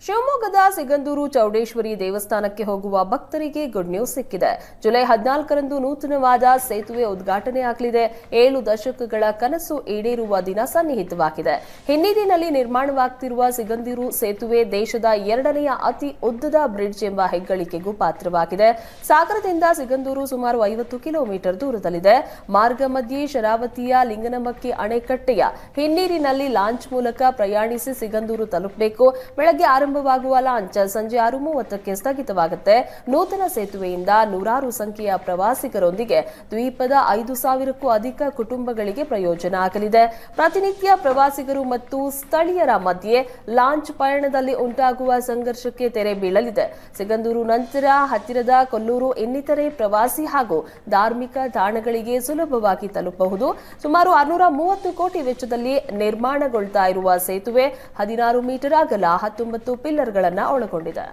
ಶಿವಮೊಗ್ಗದ ಸಿಗಂದೂರು ಚೌಡೇಶ್ವರಿ ದೇವಸ್ಥಾನಕ್ಕೆ ಹೋಗುವ ಭಕ್ತರಿಗೆ ಗುಡ್ ನ್ಯೂಸ್ ಸಿಕ್ಕಿದೆ. ಜುಲೈ 14ರಂದು ನೂತನವಾದ ಸೇತುವೆ ಉದ್ಘಾಟನೆಯಾಗಲಿದೆ. 7 ದಶಕಗಳ ಕನಸು ಈಡೇರುವ ದಿನ ಸನ್ನಿಹಿತವಾಗಿದೆ. ಹಿನ್ನೀರಿನಲ್ಲಿ ನಿರ್ಮಾಣವಾಗುತ್ತಿರುವ ಸಿಗಂದೂರು ಸೇತುವೆ ದೇಶದ 2ನೇ ಅತಿ ಉದ್ದದ ಬ್ರಿಡ್ಜ್ ಎಂಬ ಹೆಗ್ಗಳಿಕೆಗೂ ಪಾತ್ರವಾಗಿದೆ. ಸಾಗರದಿಂದ ಸಿಗಂದೂರು ಸುಮಾರು 50 ಕಿಲೋಮೀಟರ್ ದೂರದಲ್ಲಿದೆ. ಮಾರ್ಗ ಮಧ್ಯೆ ಶರಾವತಿಯ ಲಿಂಗನಮಕ್ಕಿ ಅಣೆಕಟ್ಟೆಯ ಹಿನ್ನೀರಿನಲ್ಲಿ ಲಾಂಚ್ ಮೂಲಕ ಪ್ರಯಾಣಿಸಿ ಸಿಗಂದೂರು ತಲುಪಬೇಕು. ಬೆಳಗ್ಗೆ ಆರಂಭವಾಗುವ ಲಾಂಚ್ ಸಂಜೆ 6:30ಕ್ಕೆ ಸ್ಥಗಿತವಾಗುತ್ತೆ. ನೂತನ ಸೇತುವೆಯಿಂದ ನೂರಾರು ಸಂಖ್ಯೆಯ ಪ್ರವಾಸಿಗರೊಂದಿಗೆ ದ್ವೀಪದ 5,000ಕ್ಕೂ ಅಧಿಕ ಕುಟುಂಬಗಳಿಗೆ ಪ್ರಯೋಜನ ಆಗಲಿದೆ. ಪ್ರತಿನಿತ್ಯ ಪ್ರವಾಸಿಗರು ಮತ್ತು ಸ್ಥಳೀಯರ ಮಧ್ಯೆ ಲಾಂಚ್ ಪಯಣದಲ್ಲಿ ಉಂಟಾಗುವ ಸಂಘರ್ಷಕ್ಕೆ ತೆರೆ ಬೀಳಲಿದೆ. ಸಿಗಂದೂರು ನಂತರ ಹತ್ತಿರದ ಕೊಲ್ಲೂರು ಇನ್ನಿತರೆ ಪ್ರವಾಸಿ ಹಾಗೂ ಧಾರ್ಮಿಕ ತಾಣಗಳಿಗೆ ಸುಲಭವಾಗಿ ತಲುಪಬಹುದು. ಸುಮಾರು 630 ಕೋಟಿ ವೆಚ್ಚದಲ್ಲಿ ನಿರ್ಮಾಣಗೊಳ್ತಾ ಇರುವ ಸೇತುವೆ 16 ಮೀಟರ್ ಅಗಲ 19 ಪಿಲ್ಲರ್ಗಳನ್ನು ಒಳಗೊಂಡಿದೆ.